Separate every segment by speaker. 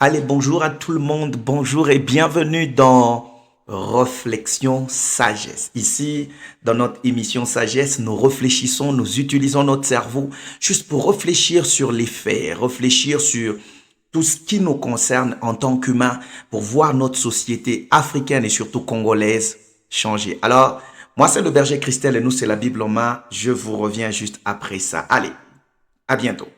Speaker 1: Allez, bonjour à tout le monde, bonjour et bienvenue dans Réflexion Sagesse. Ici, dans notre émission Sagesse, nous réfléchissons, nous utilisons notre cerveau juste pour réfléchir sur les faits, réfléchir sur tout ce qui nous concerne en tant qu'humains pour voir notre société africaine et surtout congolaise changer. Alors, moi c'est le berger Christelle et nous c'est la Bible en main. Je vous reviens juste après ça. Allez, à bientôt.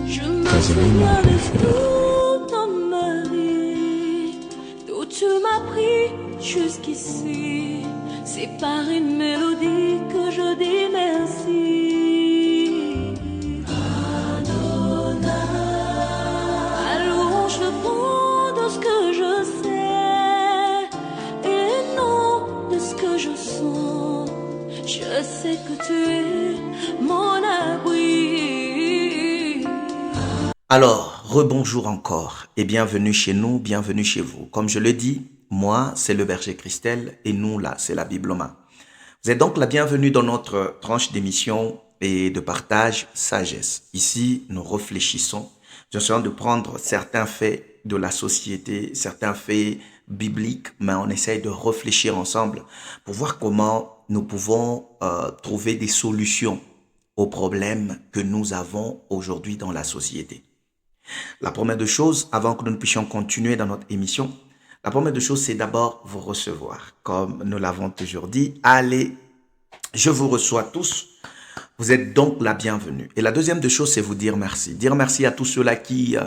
Speaker 2: Je me
Speaker 3: Vaseline
Speaker 2: souviens de
Speaker 3: préfère.
Speaker 2: tout dans ma vie, d'où tu m'as pris jusqu'ici. C'est par une mélodie que je dis merci. Adonai, à louange le bon de ce que je sais et non de ce que je sens. Je sais que tu es mon abri.
Speaker 1: Alors, rebonjour encore et bienvenue chez nous, bienvenue chez vous. Comme je le dis, moi, c'est le berger Christelle et nous, là, c'est la Bible en main. Vous êtes donc la bienvenue dans notre tranche d'émission et de partage sagesse. Ici, nous réfléchissons. Nous essayons de prendre certains faits de la société, certains faits bibliques, mais on essaye de réfléchir ensemble pour voir comment nous pouvons trouver des solutions aux problèmes que nous avons aujourd'hui dans la société. La première des choses, avant que nous ne puissions continuer dans notre émission, la première des choses, c'est d'abord vous recevoir. Comme nous l'avons toujours dit, allez, je vous reçois tous. Vous êtes donc la bienvenue. Et la deuxième des choses, c'est vous dire merci. Dire merci à tous ceux-là qui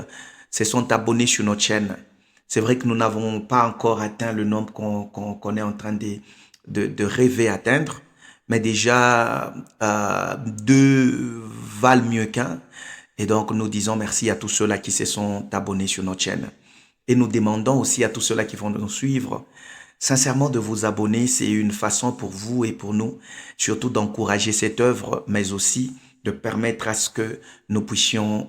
Speaker 1: se sont abonnés sur notre chaîne. C'est vrai que nous n'avons pas encore atteint le nombre qu'on est en train de rêver atteindre. Mais déjà, deux valent mieux qu'un. Et donc, nous disons merci à tous ceux-là qui se sont abonnés sur notre chaîne. Et nous demandons aussi à tous ceux-là qui vont nous suivre, sincèrement de vous abonner. C'est une façon pour vous et pour nous, surtout d'encourager cette œuvre, mais aussi de permettre à ce que nous puissions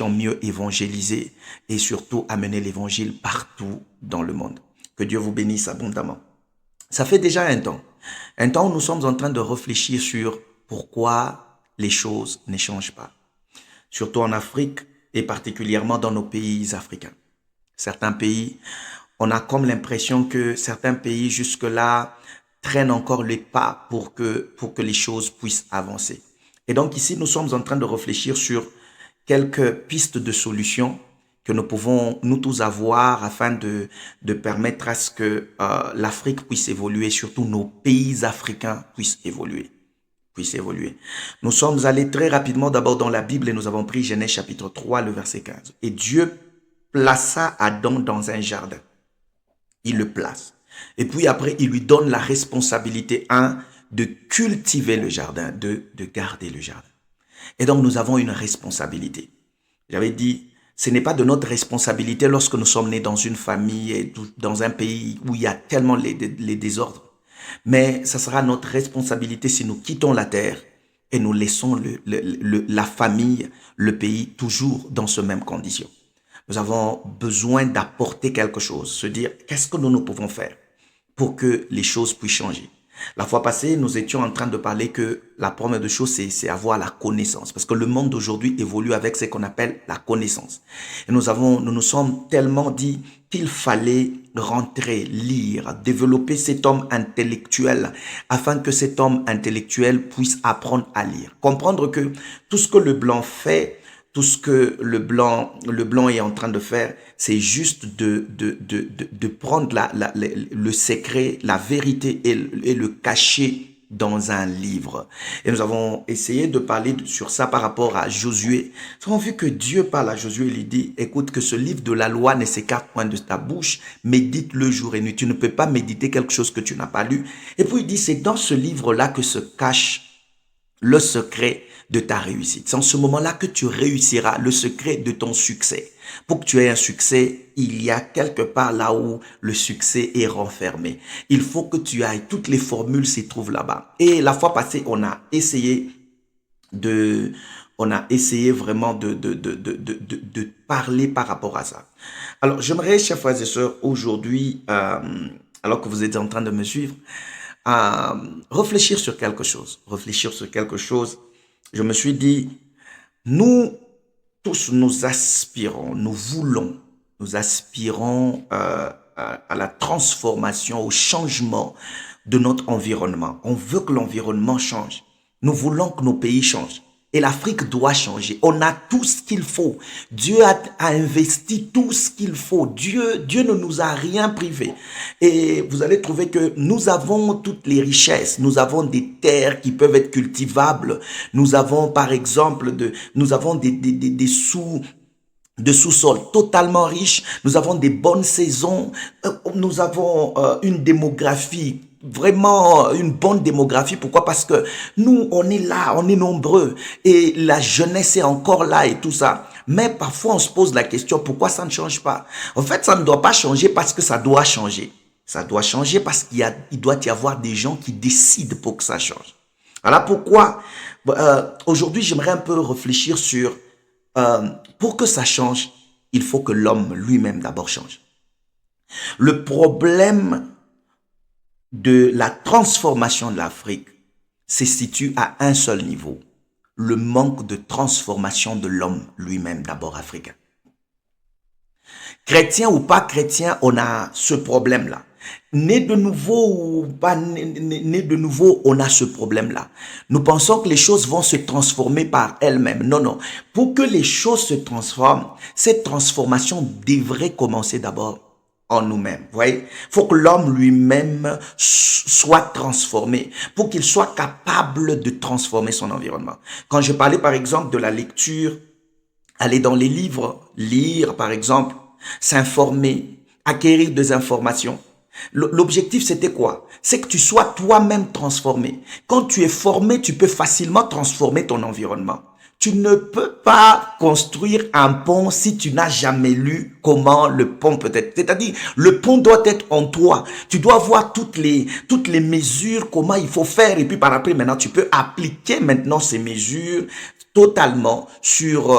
Speaker 1: mieux évangéliser et surtout amener l'évangile partout dans le monde. Que Dieu vous bénisse abondamment. Ça fait déjà un temps où nous sommes en train de réfléchir sur pourquoi les choses ne changent pas. Surtout en Afrique et particulièrement dans nos pays africains. Certains pays, on a comme l'impression que certains pays jusque-là traînent encore les pas pour que les choses puissent avancer. Et donc ici, nous sommes en train de réfléchir sur quelques pistes de solutions que nous pouvons nous tous avoir afin de permettre à ce que l'Afrique puisse évoluer, surtout nos pays africains puissent évoluer. Nous sommes allés très rapidement d'abord dans la Bible et nous avons pris Genèse chapitre 3, le verset 15. Et Dieu plaça Adam dans un jardin. Il le place. Et puis après, il lui donne la responsabilité, de cultiver le jardin, de garder le jardin. Et donc, nous avons une responsabilité. J'avais dit, ce n'est pas de notre responsabilité lorsque nous sommes nés dans une famille et dans un pays où il y a tellement les désordres. Mais ça sera notre responsabilité si nous quittons la terre et nous laissons la famille, le pays, toujours dans ces mêmes conditions. Nous avons besoin d'apporter quelque chose, se dire qu'est-ce que nous pouvons faire pour que les choses puissent changer. La fois passée, nous étions en train de parler que la première des choses, c'est avoir la connaissance. Parce que le monde d'aujourd'hui évolue avec ce qu'on appelle la connaissance. Et nous nous sommes tellement dit qu'il fallait rentrer, lire, développer cet homme intellectuel afin que cet homme intellectuel puisse apprendre à lire. Comprendre que tout ce que le blanc fait, tout ce que le blanc est en train de faire, c'est juste de prendre le secret, la vérité et le cacher dans un livre. Et nous avons essayé de parler sur ça par rapport à Josué. Nous avons vu que Dieu parle à Josué et lui dit, écoute, que ce livre de la loi ne s'écarte point de ta bouche, médite-le jour et nuit. Tu ne peux pas méditer quelque chose que tu n'as pas lu. Et puis il dit, c'est dans ce livre-là que se cache le secret de ta réussite. C'est en ce moment-là que tu réussiras, le secret de ton succès. Pour que tu aies un succès, il y a quelque part là où le succès est renfermé. Il faut que tu ailles, toutes les formules s'y trouvent là-bas. Et la fois passée, on a essayé de on a essayé vraiment de parler par rapport à ça. Alors, j'aimerais, chers frères et sœurs, aujourd'hui, alors que vous êtes en train de me suivre, réfléchir sur quelque chose. Réfléchir sur quelque chose. Je me suis dit, nous tous, nous aspirons, nous aspirons à la transformation, au changement de notre environnement. On veut que l'environnement change. Nous voulons que nos pays changent. Et l'Afrique doit changer. On a tout ce qu'il faut. Dieu a investi tout ce qu'il faut. Dieu ne nous a rien privé. Et vous allez trouver que nous avons toutes les richesses. Nous avons des terres qui peuvent être cultivables. Nous avons, par exemple, nous avons des sous-sols totalement riches. Nous avons des bonnes saisons. Nous avons une démographie, vraiment une bonne démographie. Pourquoi? Parce que nous, on est là, on est nombreux et la jeunesse est encore là et tout ça. Mais parfois, on se pose la question, pourquoi ça ne change pas? En fait, ça ne doit pas changer parce que ça doit changer. Ça doit changer parce il doit y avoir des gens qui décident pour que ça change. Voilà pourquoi aujourd'hui, j'aimerais un peu réfléchir sur pour que ça change, il faut que l'homme lui-même d'abord change. Le problème de la transformation de l'Afrique se situe à un seul niveau. Le manque de transformation de l'homme lui-même d'abord africain. Chrétien ou pas chrétien, on a ce problème-là. Né de nouveau ou pas né de nouveau, on a ce problème-là. Nous pensons que les choses vont se transformer par elles-mêmes. Non, non. Pour que les choses se transforment, cette transformation devrait commencer d'abord en nous-mêmes. Vous voyez, il faut que l'homme lui-même soit transformé pour qu'il soit capable de transformer son environnement. Quand je parlais par exemple de la lecture, aller dans les livres, lire par exemple, s'informer, acquérir des informations. L'objectif, c'était quoi? C'est que tu sois toi-même transformé. Quand tu es formé, tu peux facilement transformer ton environnement. Tu ne peux pas construire un pont si tu n'as jamais lu comment le pont peut être. C'est-à-dire, le pont doit être en toi. Tu dois voir toutes les mesures, comment il faut faire. Et puis par après, maintenant, tu peux appliquer maintenant ces mesures totalement sur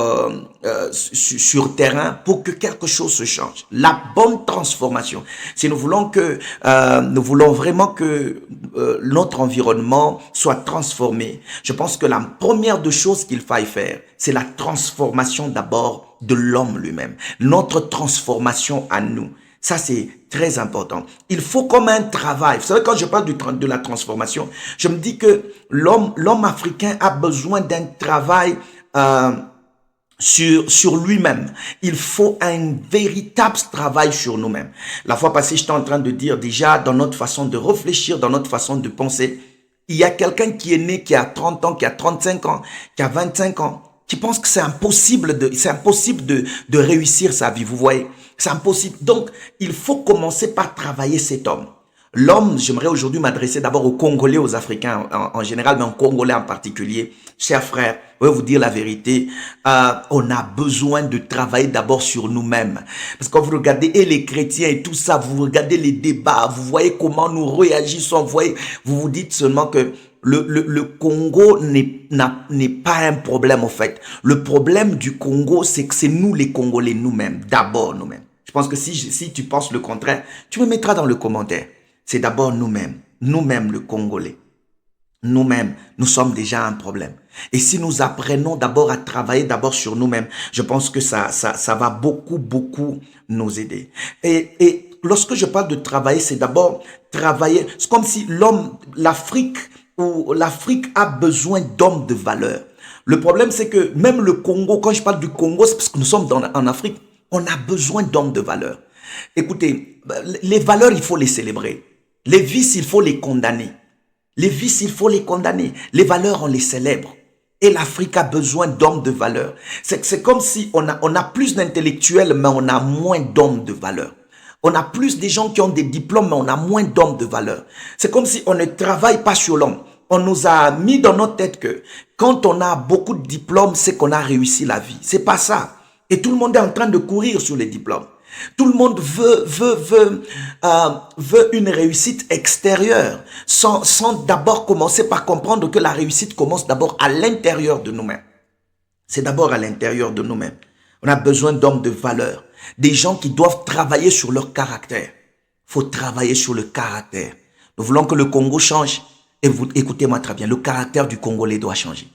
Speaker 1: terrain pour que quelque chose se change. La bonne transformation. Si nous voulons vraiment que notre environnement soit transformé, je pense que la première des choses qu'il faille faire, c'est la transformation d'abord de l'homme lui-même. Notre transformation à nous. Ça, c'est très important. Il faut comme un travail. Vous savez, quand je parle de la transformation, je me dis que l'homme africain a besoin d'un travail sur lui-même. Il faut un véritable travail sur nous-mêmes. La fois passée, j'étais en train de dire déjà dans notre façon de réfléchir, dans notre façon de penser, il y a quelqu'un qui est né, qui a 30 ans, qui a 35 ans, qui a 25 ans, qui pense que c'est impossible de réussir sa vie. Vous voyez? C'est impossible. Donc, il faut commencer par travailler cet homme. L'homme, j'aimerais aujourd'hui m'adresser d'abord aux Congolais, aux Africains en général, mais aux Congolais en particulier. Chers frères, je vais vous dire la vérité, on a besoin de travailler d'abord sur nous-mêmes. Parce que quand vous regardez et les chrétiens et tout ça, vous regardez les débats, vous voyez comment nous réagissons, vous vous dites seulement que le Congo n'est pas un problème en fait. Le problème du Congo, c'est que c'est nous les Congolais, nous-mêmes, d'abord nous-mêmes. Je pense que si tu penses le contraire, tu me mettras dans le commentaire. C'est d'abord nous-mêmes, le Congolais. Nous-mêmes, nous sommes déjà un problème. Et si nous apprenons d'abord à travailler d'abord sur nous-mêmes, je pense que ça va beaucoup nous aider. Et lorsque je parle de travailler, c'est d'abord travailler. C'est comme si l'Afrique a besoin d'hommes de valeur. Le problème, c'est que même le Congo, quand je parle du Congo, c'est parce que nous sommes en Afrique, on a besoin d'hommes de valeur. Écoutez, les valeurs, il faut les célébrer. Les vices, il faut les condamner. Les vices, il faut les condamner. Les valeurs, on les célèbre. Et l'Afrique a besoin d'hommes de valeur. C'est comme si on a plus d'intellectuels, mais on a moins d'hommes de valeur. On a plus de gens qui ont des diplômes, mais on a moins d'hommes de valeur. C'est comme si on ne travaille pas sur l'homme. On nous a mis dans notre tête que quand on a beaucoup de diplômes, c'est qu'on a réussi la vie. C'est pas ça. Et tout le monde est en train de courir sur les diplômes. Tout le monde veut une réussite extérieure sans d'abord commencer par comprendre que la réussite commence d'abord à l'intérieur de nous-mêmes. C'est d'abord à l'intérieur de nous-mêmes. On a besoin d'hommes de valeur, des gens qui doivent travailler sur leur caractère. Il faut travailler sur le caractère. Nous voulons que le Congo change. Et vous, écoutez-moi très bien, le caractère du Congolais doit changer.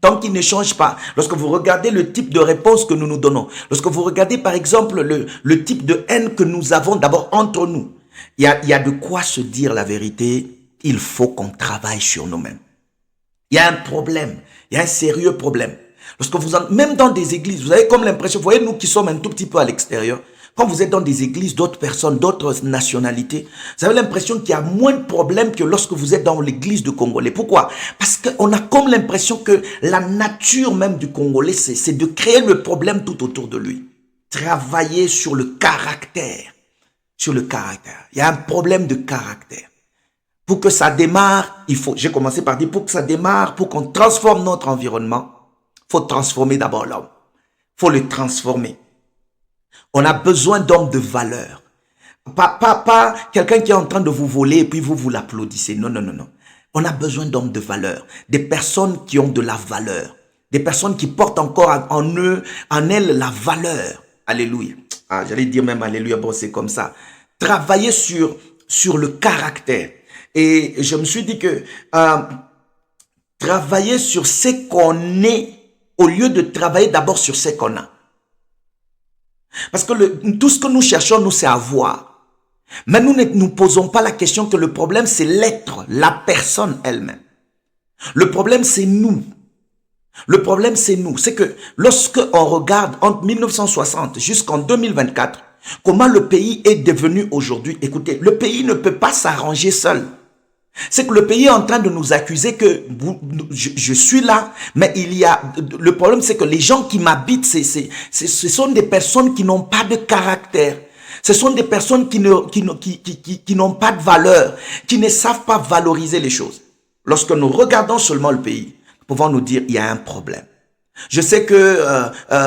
Speaker 1: Tant qu'il ne change pas, lorsque vous regardez le type de réponse que nous nous donnons, lorsque vous regardez par exemple le type de haine que nous avons d'abord entre nous, il y a de quoi se dire la vérité. Il faut qu'on travaille sur nous-mêmes. Il y a un problème, il y a un sérieux problème. Lorsque même dans des églises, vous avez comme l'impression, vous voyez nous qui sommes un tout petit peu à l'extérieur, quand vous êtes dans des églises d'autres personnes, d'autres nationalités, vous avez l'impression qu'il y a moins de problèmes que lorsque vous êtes dans l'église de Congolais. Pourquoi? Parce qu'on a comme l'impression que la nature même du Congolais, c'est de créer le problème tout autour de lui. Travailler sur le caractère. Sur le caractère. Il y a un problème de caractère. Pour que ça démarre, j'ai commencé par dire, pour que ça démarre, pour qu'on transforme notre environnement, il faut transformer d'abord l'homme. Il faut le transformer. On a besoin d'hommes de valeur. Pas quelqu'un qui est en train de vous voler et puis vous l'applaudissez. Non, non, non, non. On a besoin d'hommes de valeur. Des personnes qui ont de la valeur. Des personnes qui portent encore en eux, en elles, la valeur. Alléluia. Ah, j'allais dire même alléluia, bon, c'est comme ça. Travailler sur le caractère. Et je me suis dit que travailler sur ce qu'on est au lieu de travailler d'abord sur ce qu'on a. Parce que tout ce que nous cherchons, nous, c'est avoir. Mais nous ne nous posons pas la question que le problème, c'est l'être, la personne elle-même. Le problème, c'est nous. Le problème, c'est nous. C'est que lorsque on regarde entre 1960 jusqu'en 2024, comment le pays est devenu aujourd'hui, écoutez, le pays ne peut pas s'arranger seul. C'est que le pays est en train de nous accuser que je suis là, mais le problème c'est que les gens qui m'habitent, ce sont des personnes qui n'ont pas de caractère. Ce sont des personnes qui n'ont pas de valeur, qui ne savent pas valoriser les choses. Lorsque nous regardons seulement le pays, nous pouvons nous dire il y a un problème. Je sais que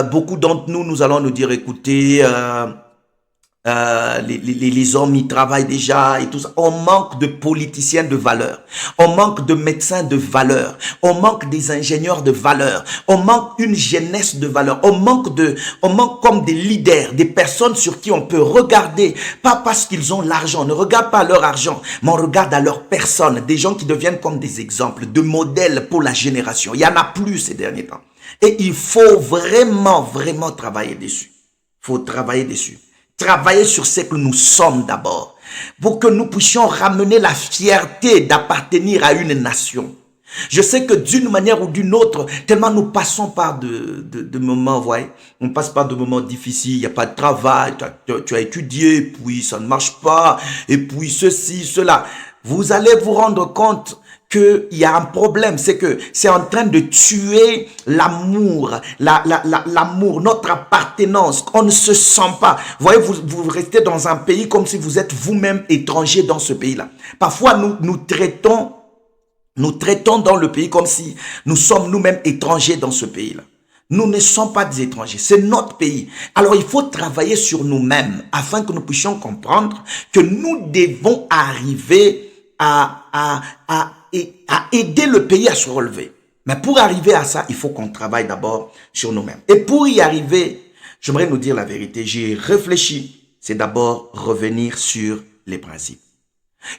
Speaker 1: beaucoup d'entre nous, nous allons nous dire écoutez, les hommes ils travaillent déjà et tout ça. On manque de politiciens de valeur, on manque de médecins de valeur, on manque des ingénieurs de valeur, on manque une jeunesse de valeur, on manque comme des leaders, des personnes sur qui on peut regarder, pas parce qu'ils ont l'argent, on ne regarde pas à leur argent, mais on regarde à leur personne, des gens qui deviennent comme des exemples, de modèles pour la génération. Il y en a plus ces derniers temps et il faut vraiment travailler dessus. Il faut travailler dessus. Travailler sur ce que nous sommes d'abord, pour que nous puissions ramener la fierté d'appartenir à une nation. Je sais que d'une manière ou d'une autre, tellement nous passons par de moments, vous voyez, on passe par de moments difficiles, il n'y a pas de travail, tu as étudié, puis ça ne marche pas, et puis ceci, cela. Vous allez vous rendre compte qu'il y a un problème, c'est que c'est en train de tuer l'amour, l'amour, notre appartenance. On ne se sent pas. Vous voyez, vous restez dans un pays comme si vous êtes vous-même étranger dans ce pays-là. Parfois, nous traitons dans le pays comme si nous sommes nous-mêmes étrangers dans ce pays-là. Nous ne sommes pas des étrangers, c'est notre pays. Alors il faut travailler sur nous-mêmes afin que nous puissions comprendre que nous devons arriver à aider le pays à se relever. Mais pour arriver à ça, il faut qu'on travaille d'abord sur nous-mêmes. Et pour y arriver, j'aimerais nous dire la vérité, j'ai réfléchi, c'est d'abord revenir sur les principes.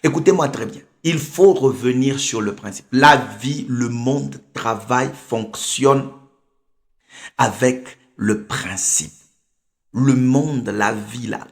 Speaker 1: Écoutez-moi très bien, il faut revenir sur le principe. La vie, le monde, travail, fonctionne avec le principe. Le monde, la vie, là,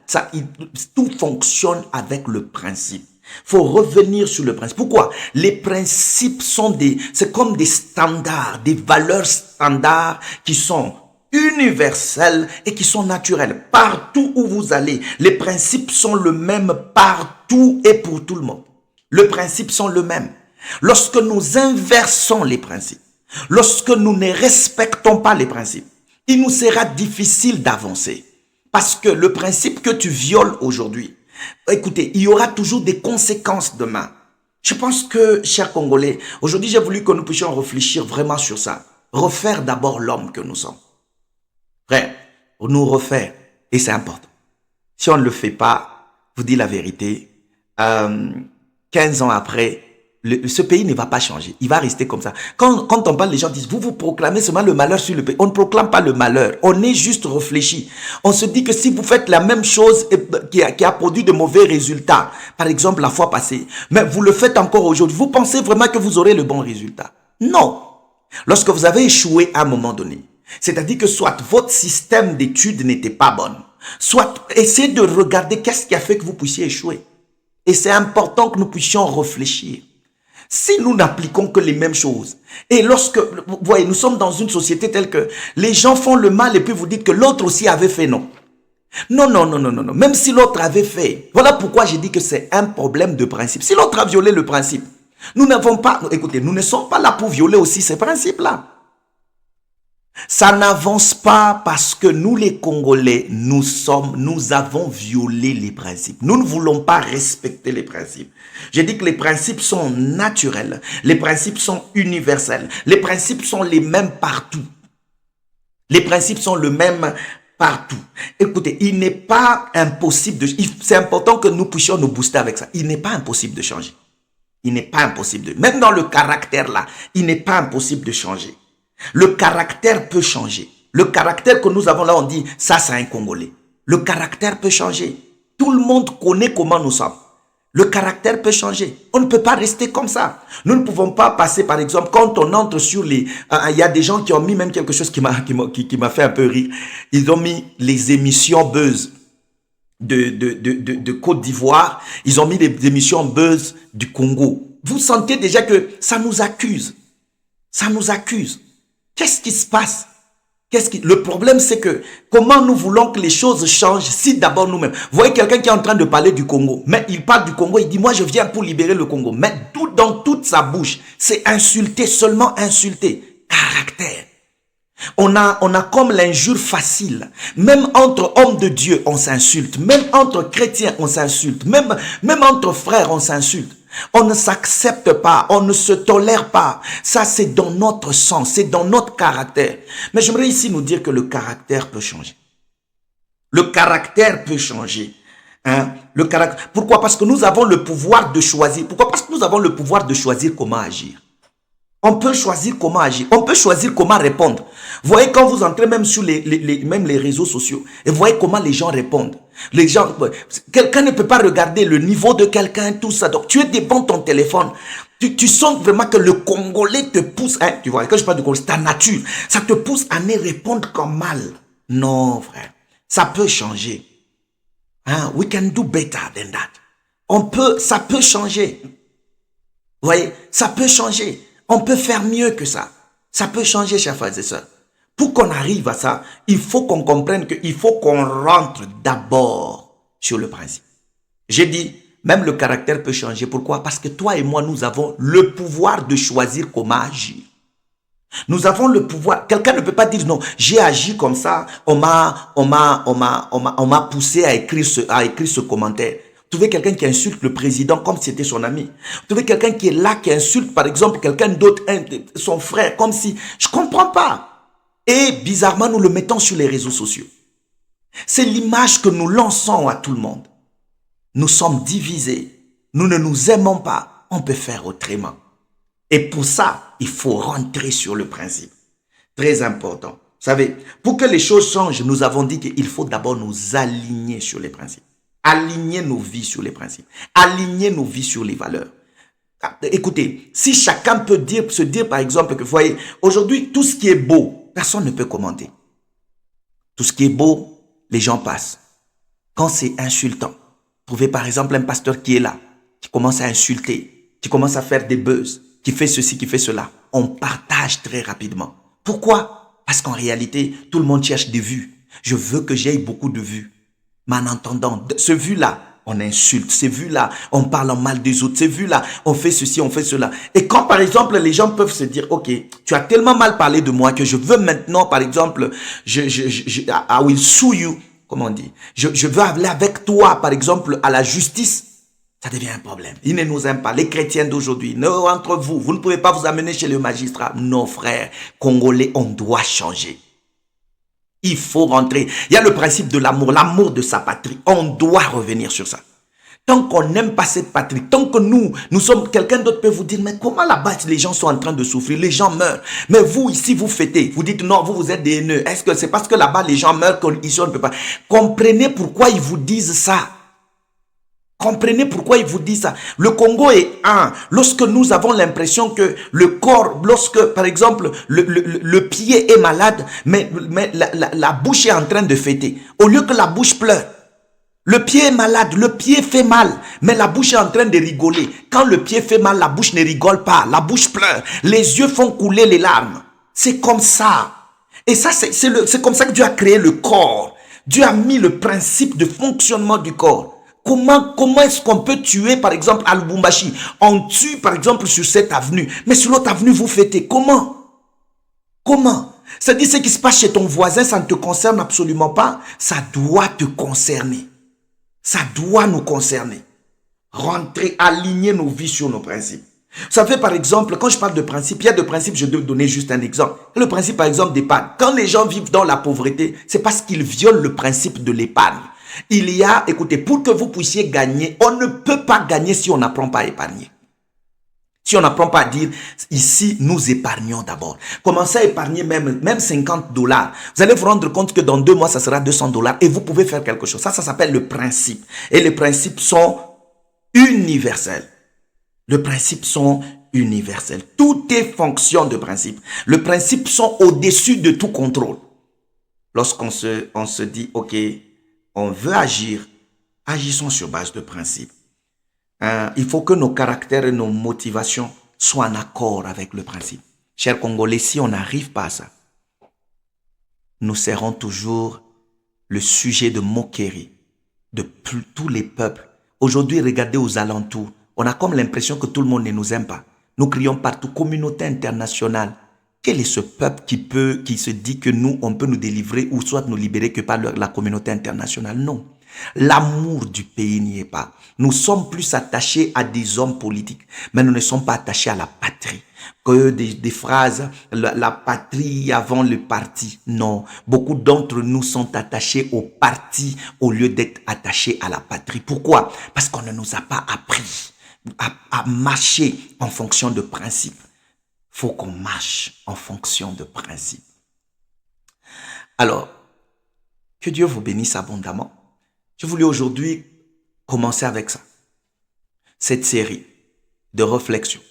Speaker 1: tout fonctionne avec le principe. Faut revenir sur le principe. Pourquoi? Les principes c'est comme des standards, des valeurs standards qui sont universelles et qui sont naturelles. Partout où vous allez, les principes sont le même partout et pour tout le monde. Les principes sont le même. Lorsque nous inversons les principes, lorsque nous ne respectons pas les principes, il nous sera difficile d'avancer. Parce que le principe que tu violes aujourd'hui, écoutez, il y aura toujours des conséquences demain. Je pense que, chers Congolais, aujourd'hui j'ai voulu que nous puissions réfléchir vraiment sur ça. Refaire d'abord l'homme que nous sommes. Frère, nous refaire, et c'est important. Si on ne le fait pas, vous dis la vérité, 15 ans après, ce pays ne va pas changer. Il va rester comme ça. Quand on parle, les gens disent, vous proclamez seulement le malheur sur le pays. On ne proclame pas le malheur. On est juste réfléchi. On se dit que si vous faites la même chose qui a produit de mauvais résultats, par exemple la fois passée, mais vous le faites encore aujourd'hui, vous pensez vraiment que vous aurez le bon résultat? Non. Lorsque vous avez échoué à un moment donné, c'est-à-dire que soit votre système d'études n'était pas bon, soit essayez de regarder qu'est-ce qui a fait que vous puissiez échouer. Et c'est important que nous puissions réfléchir. Si nous n'appliquons que les mêmes choses, et lorsque, vous voyez, nous sommes dans une société telle que les gens font le mal et puis vous dites que l'autre aussi avait fait, non. Non, non, non, non, non, non. Même si l'autre avait fait, voilà pourquoi j'ai dit que c'est un problème de principe. Si l'autre a violé le principe, nous n'avons pas, écoutez, nous ne sommes pas là pour violer aussi ces principes-là. Ça n'avance pas parce que nous les Congolais, nous avons violé les principes. Nous ne voulons pas respecter les principes. J'ai dit que les principes sont naturels. Les principes sont universels. Les principes sont les mêmes partout. Les principes sont les mêmes partout. Écoutez, il n'est pas impossible c'est important que nous puissions nous booster avec ça. Il n'est pas impossible de changer. Il n'est pas impossible même dans le caractère là, il n'est pas impossible de changer. Le caractère peut changer. Le caractère que nous avons là, on dit, ça c'est un Congolais. Le caractère peut changer. Tout le monde connaît comment nous sommes. Le caractère peut changer. On ne peut pas rester comme ça. Nous ne pouvons pas passer, par exemple, quand on entre sur les... il y a des gens qui ont mis même quelque chose qui m'a fait un peu rire. Ils ont mis les émissions buzz de Côte d'Ivoire. Ils ont mis les émissions buzz du Congo. Vous sentez déjà que ça nous accuse. Ça nous accuse. Qu'est-ce qui se passe? Le problème, c'est que comment nous voulons que les choses changent si d'abord nous-mêmes. Vous voyez quelqu'un qui est en train de parler du Congo, mais il parle du Congo, il dit, moi je viens pour libérer le Congo. Mais dans toute sa bouche, c'est insulter, seulement insulter. Caractère. On a comme l'injure facile. Même entre hommes de Dieu, on s'insulte. Même entre chrétiens, on s'insulte. Même entre frères, on s'insulte. On ne s'accepte pas, on ne se tolère pas. Ça, c'est dans notre sang, c'est dans notre caractère. Mais j'aimerais ici nous dire que le caractère peut changer. Le caractère peut changer. Hein? Pourquoi? Parce que nous avons le pouvoir de choisir. Pourquoi? Parce que nous avons le pouvoir de choisir comment agir. On peut choisir comment agir. On peut choisir comment répondre. Vous voyez quand vous entrez même sur même les réseaux sociaux et vous voyez comment les gens répondent. Les gens, quelqu'un ne peut pas regarder le niveau de quelqu'un, tout ça. Donc tu es devant ton téléphone. Tu sens vraiment que le Congolais te pousse. Hein, tu vois, quand je parle de Congolais, c'est ta nature. Ça te pousse à ne répondre qu'en mal. Non, frère. Ça peut changer. Hein, we can do better than that. Ça peut changer. Vous voyez, ça peut changer. On peut faire mieux que ça. Ça peut changer, chers frères et sœurs. Pour qu'on arrive à ça, il faut qu'on comprenne qu'il faut qu'on rentre d'abord sur le principe. J'ai dit, même le caractère peut changer. Pourquoi? Parce que toi et moi, nous avons le pouvoir de choisir comment agir. Nous avons le pouvoir. Quelqu'un ne peut pas dire non, j'ai agi comme ça, on m'a poussé à écrire ce commentaire. Vous trouvez quelqu'un qui insulte le président comme si c'était son ami. Vous trouvez quelqu'un qui est là, qui insulte par exemple quelqu'un d'autre, son frère, comme si... Je ne comprends pas. Et bizarrement, nous le mettons sur les réseaux sociaux. C'est l'image que nous lançons à tout le monde. Nous sommes divisés. Nous ne nous aimons pas. On peut faire autrement. Et pour ça, il faut rentrer sur le principe. Très important. Vous savez, pour que les choses changent, nous avons dit qu'il faut d'abord nous aligner sur les principes. Aligner nos vies sur les principes. Aligner nos vies sur les valeurs. Écoutez, si chacun peut se dire par exemple que, vous voyez, aujourd'hui, tout ce qui est beau, personne ne peut commenter. Tout ce qui est beau, les gens passent. Quand c'est insultant, trouvez par exemple un pasteur qui est là, qui commence à insulter, qui commence à faire des buzz, qui fait ceci, qui fait cela. On partage très rapidement. Pourquoi? Parce qu'en réalité, tout le monde cherche des vues. Je veux que j'aie beaucoup de vues. Mais en entendant, ce vu-là, on insulte. Ce vu-là, on parle en mal des autres. Ce vu-là, on fait ceci, on fait cela. Et quand, par exemple, les gens peuvent se dire, ok, tu as tellement mal parlé de moi que je veux maintenant, par exemple, I will sue you. Comment on dit? Je veux aller avec toi, par exemple, à la justice. Ça devient un problème. Ils ne nous aiment pas. Les chrétiens d'aujourd'hui, entre vous, vous ne pouvez pas vous amener chez le magistrat. Non, frère, Congolais, on doit changer. Il faut rentrer. Il y a le principe de l'amour de sa patrie. On doit revenir sur ça. Tant qu'on n'aime pas cette patrie, tant que nous sommes, quelqu'un d'autre peut vous dire, mais comment là-bas les gens sont en train de souffrir, les gens meurent. Mais vous, ici, vous fêtez. Vous dites, non, vous êtes des haineux. Est-ce que c'est parce que là-bas les gens meurent qu'ici on ne peut pas? Comprenez pourquoi ils vous disent ça. Comprenez pourquoi ils vous disent ça. Le Congo est un. Lorsque nous avons l'impression que le corps, lorsque par exemple le pied est malade, mais la bouche est en train de fêter. Au lieu que la bouche pleure. Le pied est malade, le pied fait mal, mais la bouche est en train de rigoler. Quand le pied fait mal, la bouche ne rigole pas, la bouche pleure. Les yeux font couler les larmes. C'est comme ça. Et ça, c'est comme ça que Dieu a créé le corps. Dieu a mis le principe de fonctionnement du corps. Comment est-ce qu'on peut tuer, par exemple, à Lubumbashi? On tue, par exemple, sur cette avenue. Mais sur l'autre avenue, vous fêtez. Comment? C'est-à-dire, ce qui se passe chez ton voisin, ça ne te concerne absolument pas. Ça doit te concerner. Ça doit nous concerner. Rentrer, aligner nos vies sur nos principes. Vous savez, par exemple, quand je parle de principes, il y a des principes, je dois donner juste un exemple. Le principe, par exemple, d'épargne. Quand les gens vivent dans la pauvreté, c'est parce qu'ils violent le principe de l'épargne. Il y a, écoutez, pour que vous puissiez gagner, on ne peut pas gagner si on n'apprend pas à épargner. Si on n'apprend pas à dire, ici, nous épargnons d'abord. Commencez à épargner même $50. Vous allez vous rendre compte que dans 2 mois, ça sera $200 et vous pouvez faire quelque chose. Ça s'appelle le principe. Et les principes sont universels. Les principes sont universels. Tout est fonction de principe. Les principes sont au-dessus de tout contrôle. Lorsqu'on se dit, ok, on veut agir, agissons sur base de principes. Il faut que nos caractères et nos motivations soient en accord avec le principe. Chers Congolais, si on n'arrive pas à ça, nous serons toujours le sujet de moquerie de tous les peuples. Aujourd'hui, regardez aux alentours. On a comme l'impression que tout le monde ne nous aime pas. Nous crions partout, communauté internationale. Quel est ce peuple qui se dit que nous, on peut nous délivrer ou soit nous libérer que par la communauté internationale? Non. L'amour du pays n'y est pas. Nous sommes plus attachés à des hommes politiques, mais nous ne sommes pas attachés à la patrie. Que des phrases, la patrie avant le parti. Non, beaucoup d'entre nous sont attachés au parti au lieu d'être attachés à la patrie. Pourquoi? Parce qu'on ne nous a pas appris à marcher en fonction de principes. Il faut qu'on marche en fonction de principes. Alors, que Dieu vous bénisse abondamment. Je voulais aujourd'hui commencer avec ça. Cette série de réflexions.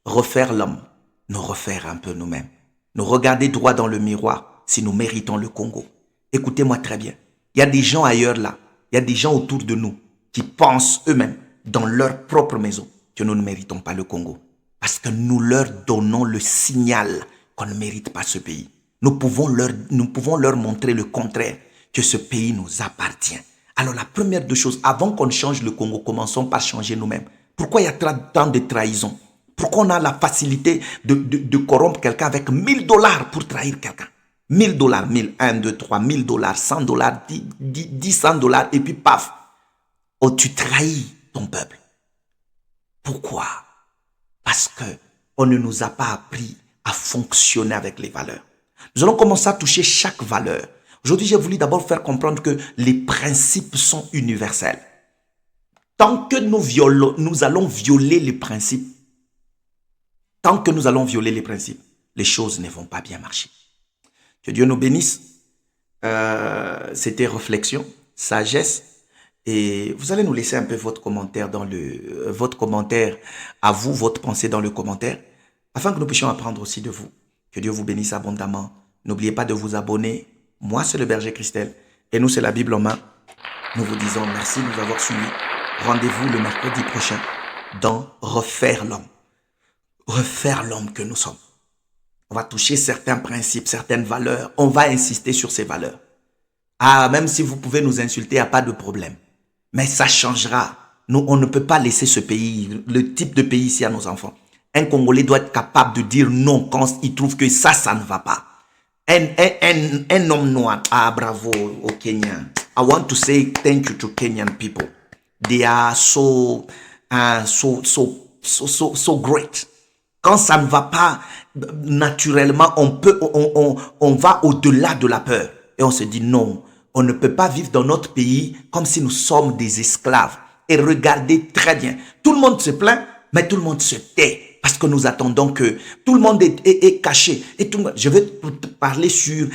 Speaker 1: Refaire l'homme, nous refaire un peu nous-mêmes. Nous regarder droit dans le miroir si nous méritons le Congo. Écoutez-moi très bien. Il y a des gens ailleurs là, il y a des gens autour de nous qui pensent eux-mêmes dans leur propre maison que nous ne méritons pas le Congo. Parce que nous leur donnons le signal qu'on ne mérite pas ce pays. Nous pouvons leur montrer le contraire, que ce pays nous appartient. Alors la première des choses, avant qu'on change le Congo, commençons par changer nous-mêmes. Pourquoi il y a tant de trahison? Pourquoi on a la facilité de corrompre quelqu'un avec $1000 pour trahir quelqu'un? $1000, 1000, 1, 2, 3, $1000, $100, 100 $, et puis paf, oh, tu trahis ton peuple. Pourquoi? Parce qu'on ne nous a pas appris à fonctionner avec les valeurs. Nous allons commencer à toucher chaque valeur. Aujourd'hui, j'ai voulu d'abord faire comprendre que les principes sont universels. Tant que nous allons violer les principes, les choses ne vont pas bien marcher. Que Dieu nous bénisse. C'était réflexion, sagesse. Et vous allez nous laisser un peu votre commentaire à vous, votre pensée dans le commentaire, afin que nous puissions apprendre aussi de vous. Que Dieu vous bénisse abondamment. N'oubliez pas de vous abonner. Moi, c'est le berger Christelle. Et nous, c'est la Bible en main. Nous vous disons merci de nous avoir suivis. Rendez-vous le mercredi prochain dans Refaire l'homme. Refaire l'homme que nous sommes. On va toucher certains principes, certaines valeurs. On va insister sur ces valeurs. Ah, même si vous pouvez nous insulter, il n'y a pas de problème. Mais ça changera. Nous, on ne peut pas laisser ce pays, le type de pays ici à nos enfants. Un Congolais doit être capable de dire non quand il trouve que ça ne va pas. Un homme noir. Ah, bravo aux Kenyans. I want to say thank you to Kenyan people. They are so great. Quand ça ne va pas naturellement, on va au-delà de la peur. Et on se dit non, on ne peut pas vivre dans notre pays comme si nous sommes des esclaves. et regardez très bien. Tout le monde se plaint, mais tout le monde se tait. Parce que nous attendons que tout le monde est caché. Et je vais te parler sur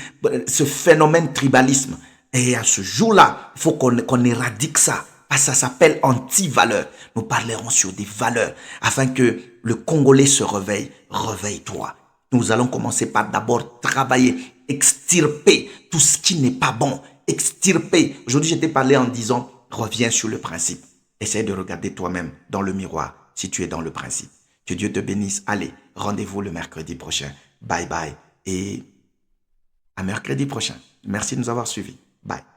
Speaker 1: ce phénomène tribalisme. Et à ce jour-là, il faut qu'on éradique ça. Parce que ça s'appelle anti-valeur. Nous parlerons sur des valeurs afin que le Congolais se réveille. Réveille-toi. Nous allons commencer par d'abord travailler, extirper tout ce qui n'est pas bon. Extirper. Aujourd'hui, je t'ai parlé en disant, reviens sur le principe. Essaye de regarder toi-même dans le miroir si tu es dans le principe. Que Dieu te bénisse. Allez, rendez-vous le mercredi prochain. Bye bye. Et à mercredi prochain. Merci de nous avoir suivis. Bye.